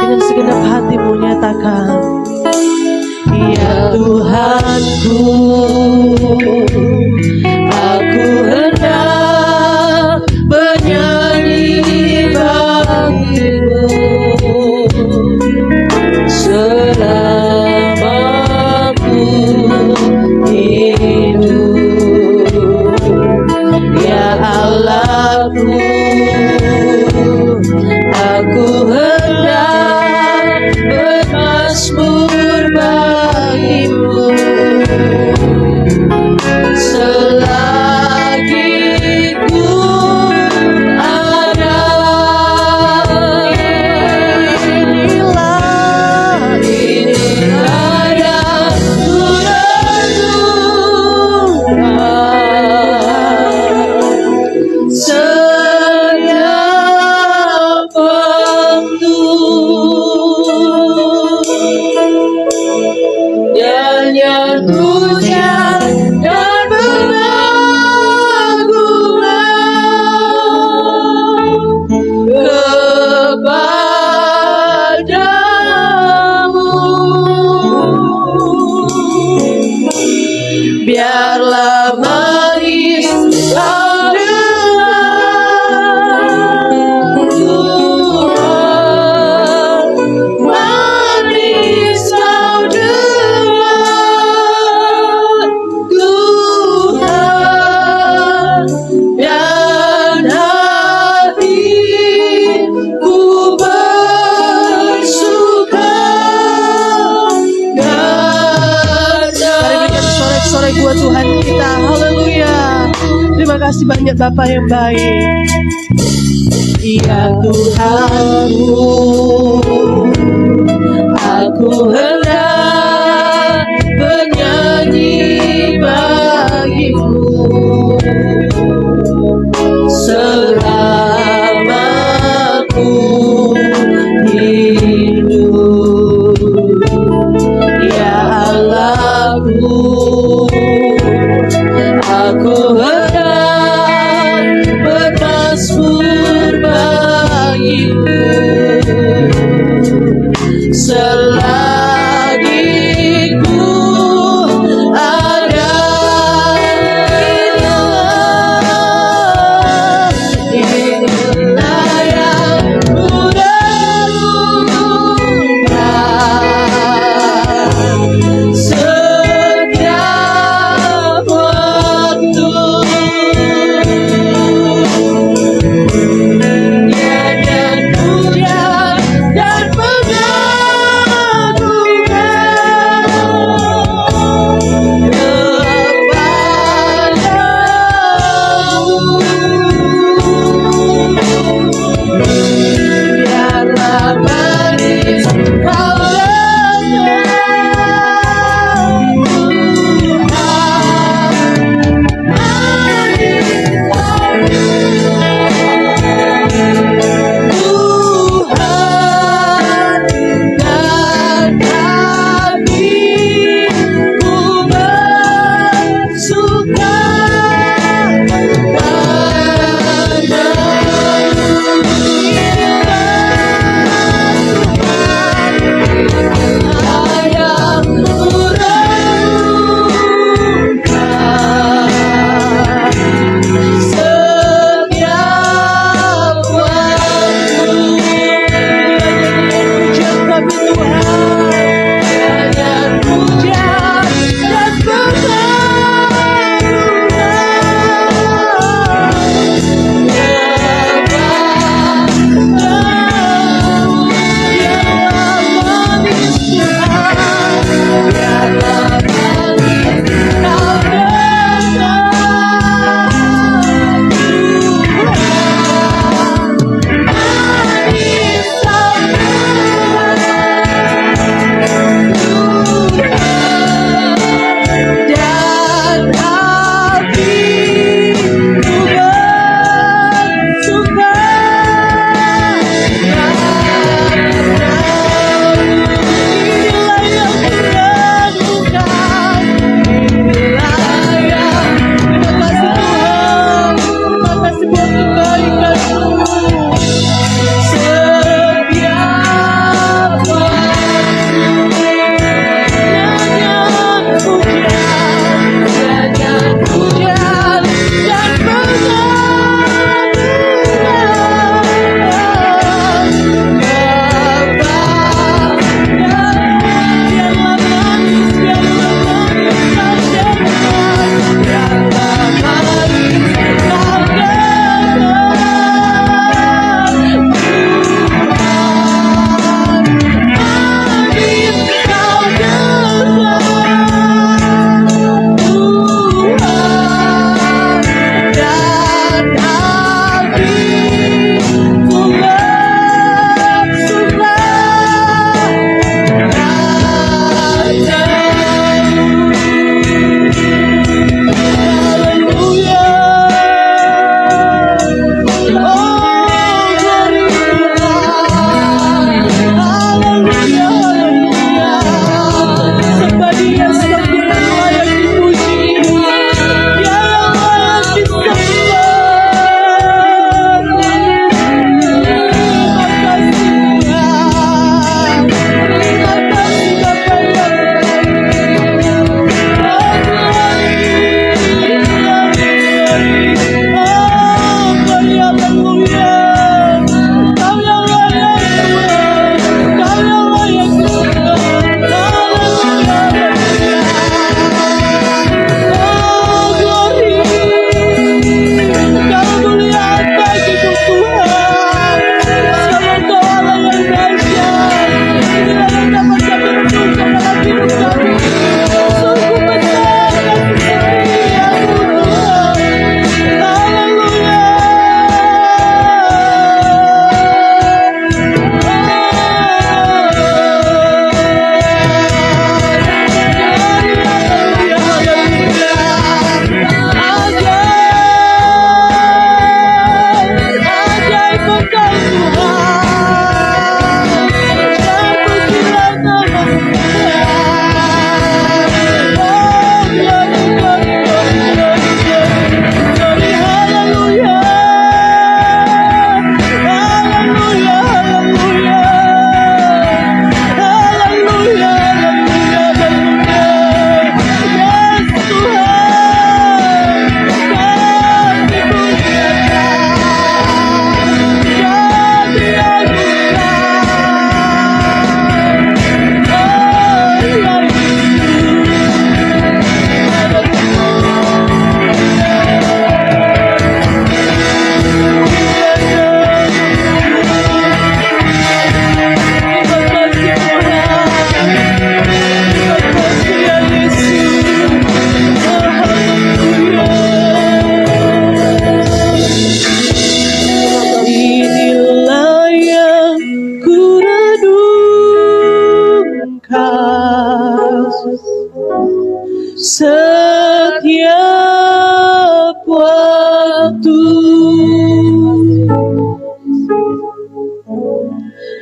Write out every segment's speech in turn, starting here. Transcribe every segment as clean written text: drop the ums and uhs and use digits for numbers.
dengan segenap hatimu nyatakan, ya Tuhanku, aku hendak bernyanyi bagimu selama ku hidup. Ya Allahku, aku hendak bermazmur bagimu selagi ku ada. Inilah yang ku renungkan setiap waktu. Nyanyian pujian dan pengagungan kepadamu. Biarlah manis kau dengar Tuhan, manis kau dengar Tuhan, dan hatiku bersuka. Mari berikan sorak-sorai buat Tuhan kita. Haleluya. Terima kasih banyak Bapa yang baik. Ya Tuhanku, aku hendak bernyanyi bagimu selama ku hidup. Ya Allahku, aku hendak bermazmur bagimu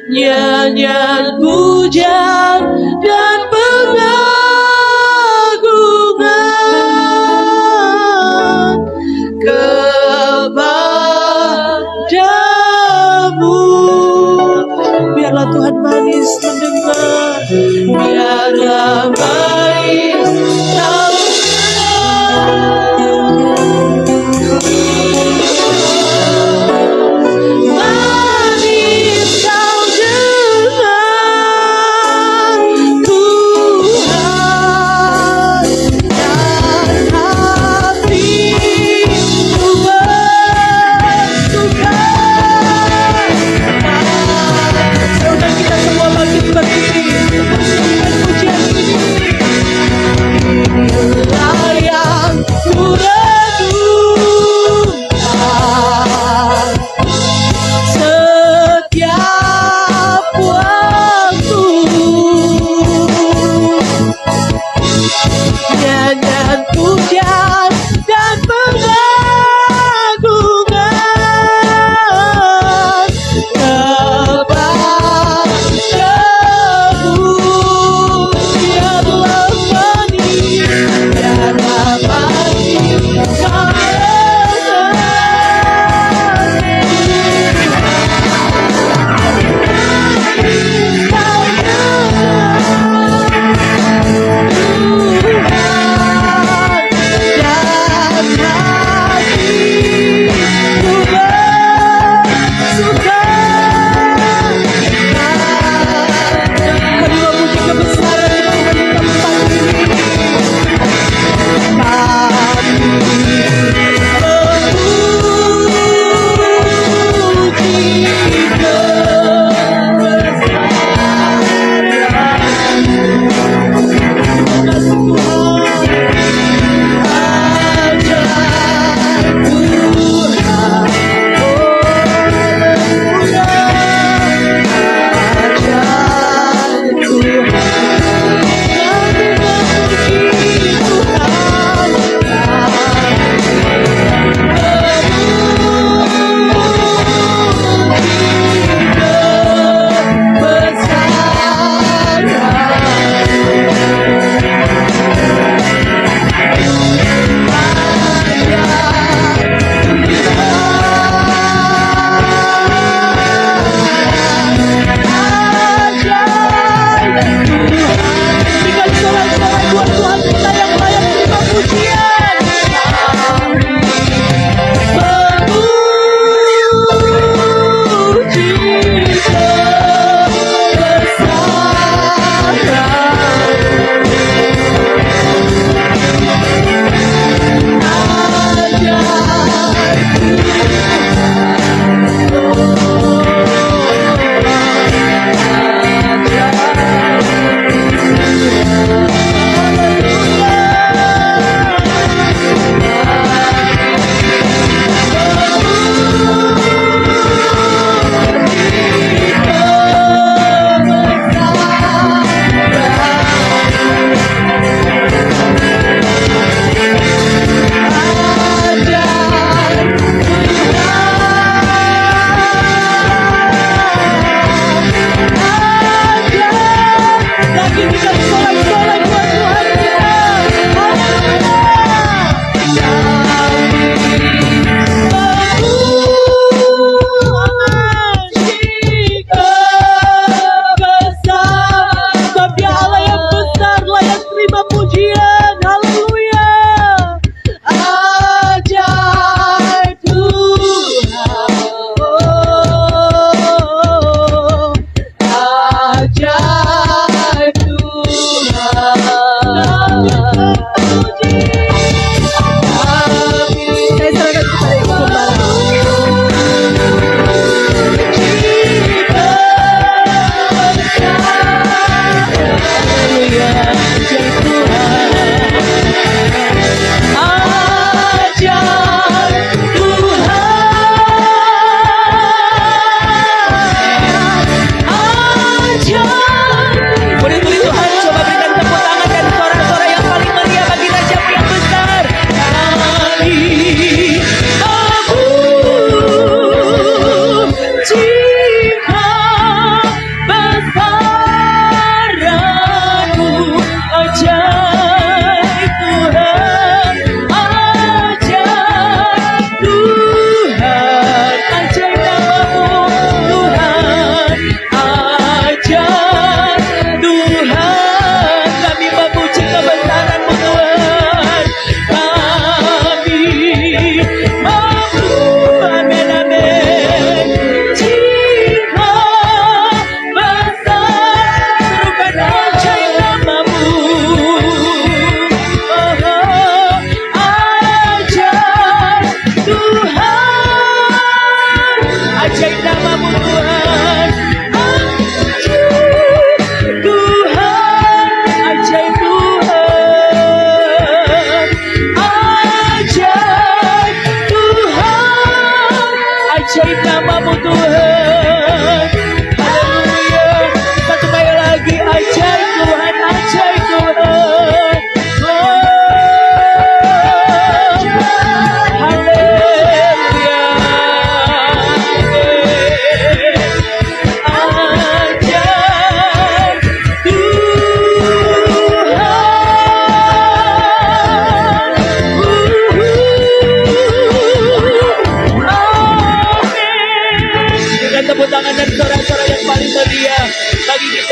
nyanyian pujian dan pengagungan kepadamu. Biarlah Tuhan manis mendengar, biarlah manis kau manis kau dengar Tuhan.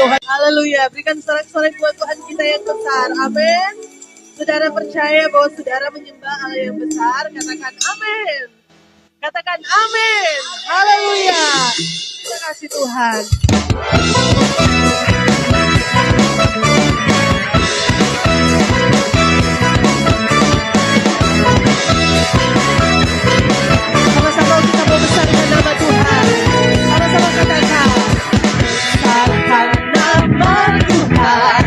Tuhan. Haleluya. Berikan sorak-sorai buat Tuhan kita yang besar. Amin. Saudara percaya bahwa saudara menyembah Allah yang besar. Katakan amin. Katakan amin. Haleluya. Terima kasih Tuhan. Sama-sama kita membesarkan nama Tuhan. Sama-sama katakan. Besarkan nama Tuhan.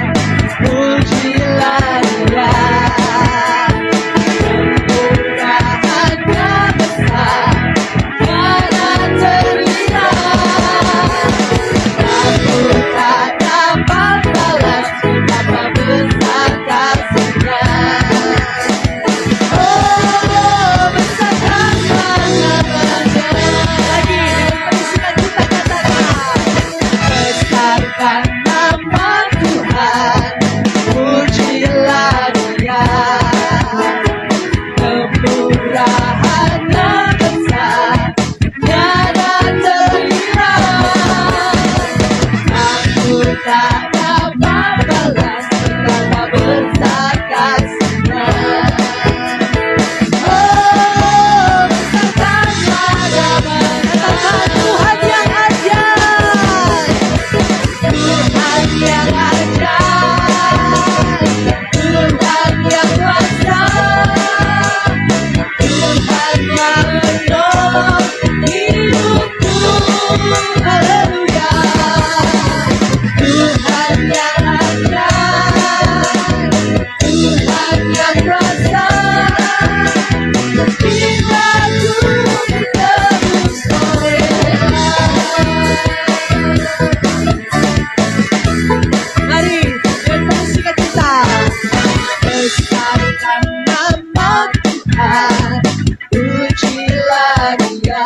Pujilah Dia. Kemurahannya besar. Tiada teringat. Aku tak dapat balas betapa besar kasih-Nya. Oh, besarkanlah nama-Nya. Lagi, perisikan kita katakan. Besarkan nama Tuhan. Pujilah Dia. Kemurahannya besar. Tiada teringat. Aku tak dapat balas betapa besar kasih-Nya. Oh, besarkanlah nama-Nya. Katakan Tuhan yang ajaib. Tuhan yang ajaib. Tuhan yang kuasa. Tuhan yang menolong hidupku. Haleluya. Tuhan yang ajaib. Tuhan yang kuasa. Jiwaku ditebus oleh-Nya. Mari dengan penuh sukacita. Besarkan nama Tuhan. Pujilah Dia.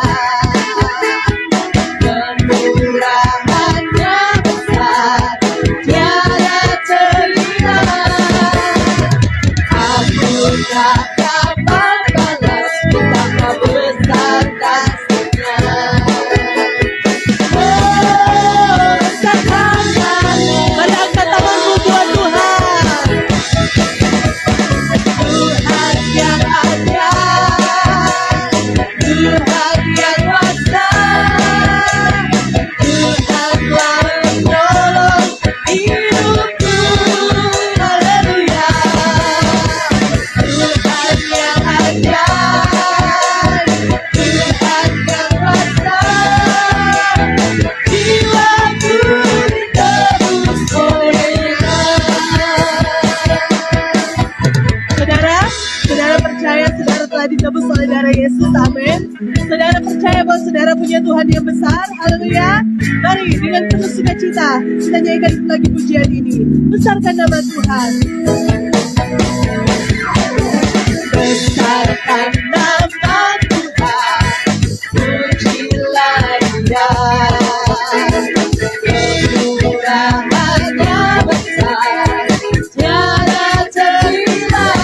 Kemurahannya besar. Tiada teringat. Aku tak dapat balas betapa besar kasih-Nya. Oh, besarkanlah. Mari angkat tanganmu buat Tuhan. Tuhan yang ajaib. Tuhan yang kuasa. Tuhanlah menolong hidupku. Haleluya. Tuhan yang ajaib. Tuhan yang kuasa. Jiwaku ditebus oleh-Nya. Saudara percaya saudara telah ditebus oleh darah Yesus, amin. Saudara percaya bahwa saudara punya Tuhan yang besar, haleluya. Mari dengan penuh sukacita kita nyanyikan lagi pujian ini. Besarkan nama Tuhan. Besarkan nama Tuhan. Pujilah Dia. Kemurahannya besar. Tiada teringat.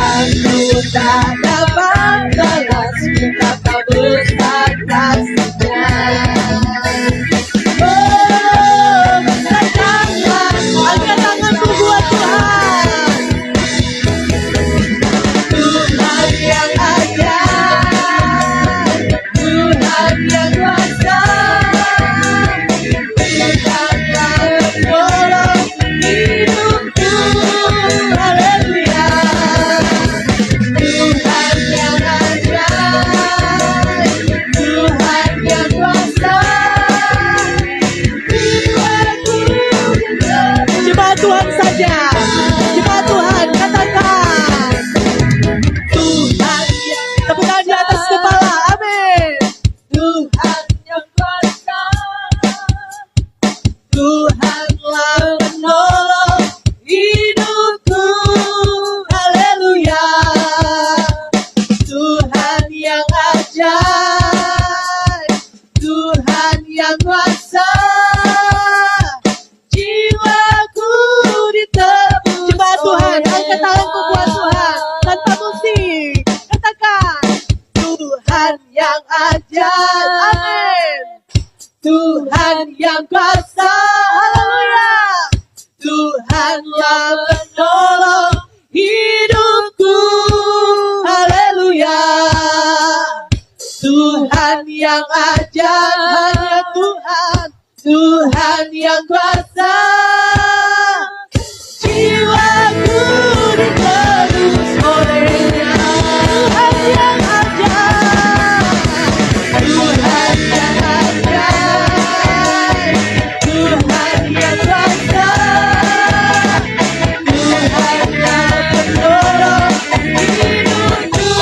Aku tak dapat balas betapa besar kasih-Nya. Oh, besarkanlah. Angkat tanganmu buat Tuhan. Tuhan yang ajaib. Tuhan yang kuasa. Tuhanlah menolong hidupku. Haleluya. Tuhan yang ajaib. Tuhan yang kuasa. Jiwaku ditebus. Jemaat Tuhan saja. Jemaat Tuhan katakan. Tuhan yang tepukan di atas kepala. Amin. Tuhan yang kuasa. Tuhanlah menolong hidupku. Haleluya. Tuhan yang ajaib. Tuhan yang kuasa. Jiwaku ditebus. Jemaat Tuhan, angkat tanganku buat Tuhan tanpa musik. Katakan Tuhan yang ajaib. Amin. Tuhan yang kuasa, haleluya. Tuhan yang menolong hidupku, haleluya. Tuhan yang ajar, hanya Tuhan, Tuhan yang kuasa. Jiwaku ditebus olehnya, Tuhan yang ajar, Tuhan yang ajar, Tuhan yang kuasa, Tuhan yang menolong hidupku,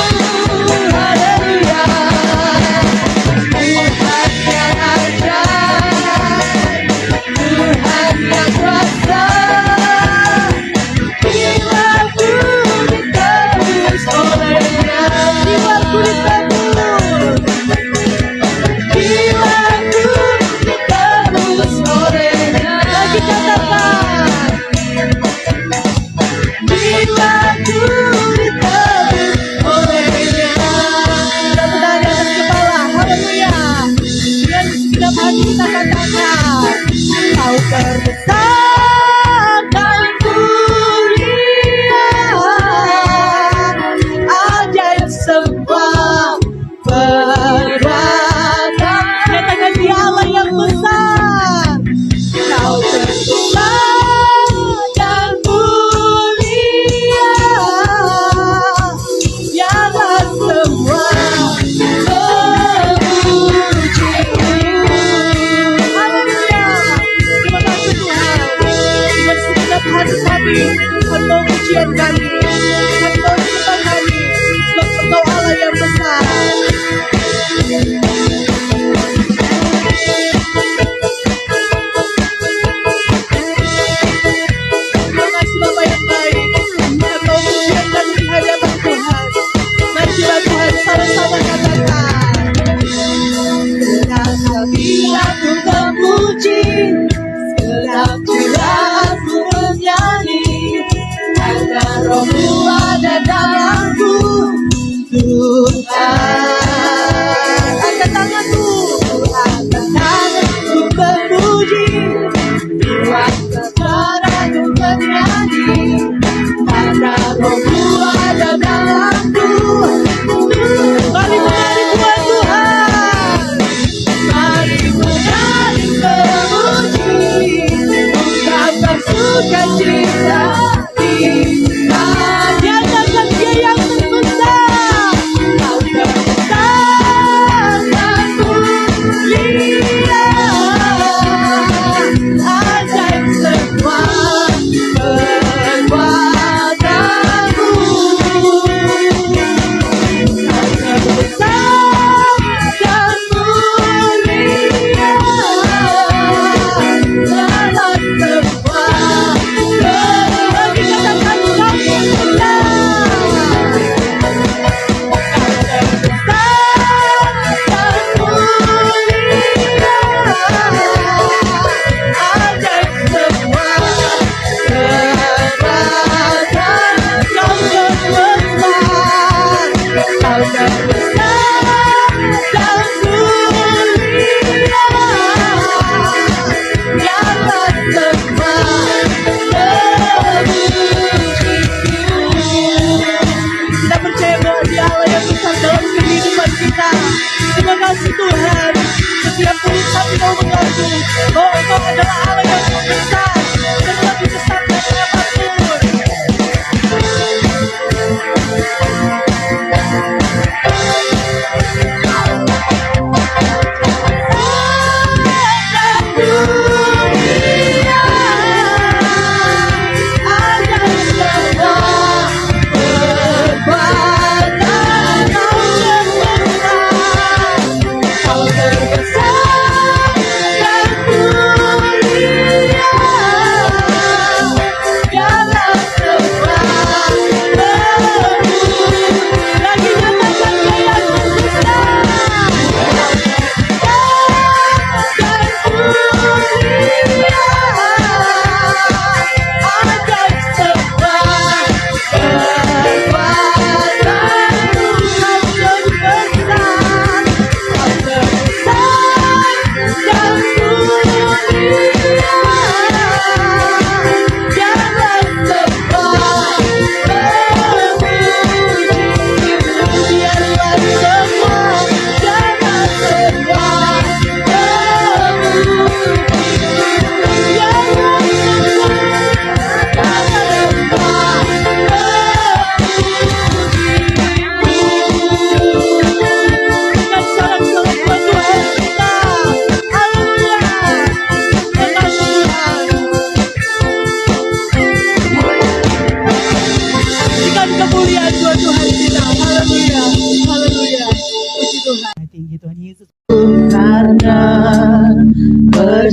haleluya. Tuhan yang ajar, Tuhan yang kuasa. Jiwaku ditebus olehnya, jiwaku ditebus, jiwaku ditebus olehnya. Lagi katakan, jiwaku ditebus olehnya. Kita berada di atas kepala, haleluya. Dan setiap hari kita katakan, Kau terbesar dan mulia, ajaib semua perbuatan. Nyatakan Dia Allah yang besar. Kau terbesar dan mulia, biarlah semua memuji-Mu. Haleluya. Terima kasih Tuhan. Dengan segenap hati kami, Tuhan mau pujian kami, Tuhan mau sembah kami, sebab Engkau Allah yang besar. Terima kasih Bapa yang baik. Tuhan mau pujian kami di hadapan Tuhan. Marilah Tuhan sama-sama katakan, Segenap jiwa aku memuji, segenap jiwa aku bernyanyi, karena Roh-Mu ada dalamku, Tuhan. Angkat tanganmu, angkat tanganku memuji, angkat tanganku bernyanyi, karena Roh-Mu ada dalamku. Mari menyanyi buat Tuhan, mari menyanyi memuji, ungkapkan sukacita kita. Nyatakan Dia yang terbesar, Kau terbesar dan mulia, ajaib semua perbuatan-Mu. Kau terbesar dan mulia, dalam semua bagi katakan Kau kita percaya bahwa Dia Allah yang besar dalam kehidupan kita. Terima kasih Tuhan. Setiap kali kami mau mengaku bahwa Engkau adalah Allah yang besar dan lebih besar dari apapun. Kau terbesar dan mulia,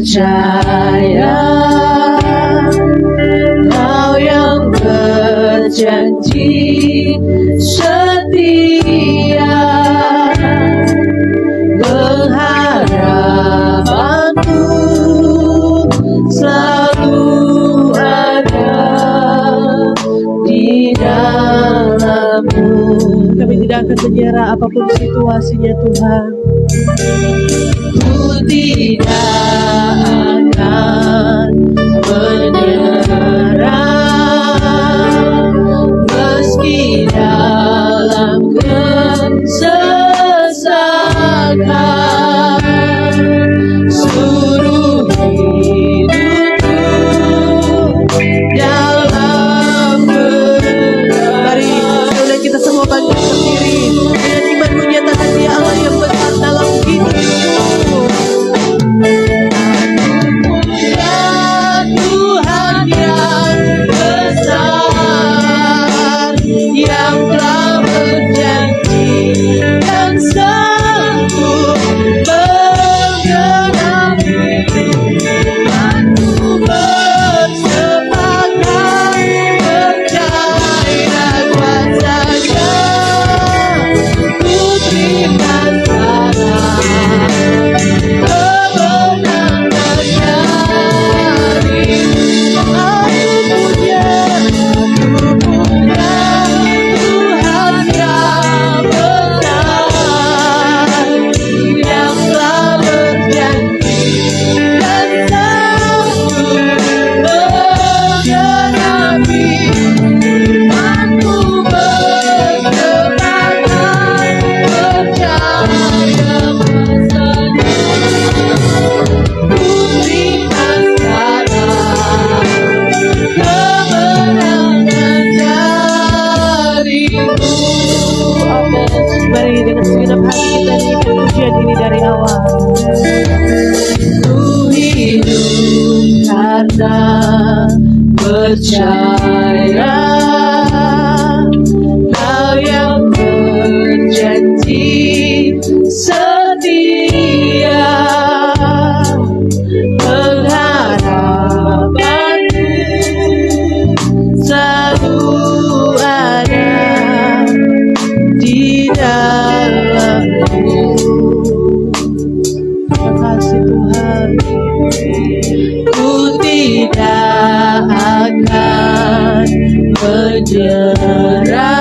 percaya, Kau yang berjanji setia, pengharapanku selalu ada di dalam-Mu. Kami tidak akan menyerah apapun situasinya Tuhan. Ku tidak akan menyerah meski dalam kesesakan. Seluruh hidupku dalam benar. Mari oleh kita semua bangkit berdiri dengan iman menyatakan Dia Allah yang besar dalam hidupku. Tuhan yang besar, yang telah berjanji dan sanggup menggenapi. Aku bersepakat percaya kuasa-Nya. Ku terima salah kemenangan dari-Mu. Aku punya Tuhan yang besar, yang telah berjanji dan sanggup menggenapi. Aku bersepakat percaya kuasa-Nya. Ku terima salah kemenangan dari-Mu. Amin. Mari dengan segenap hati kita nyanyikan pujian ini dari awal. Ku hidup karena percaya, Kau yang berjanji setia, pengharapanku selalu ada di dalam-Mu. Terima kasih Tuhan. Ku tidak akan menyerah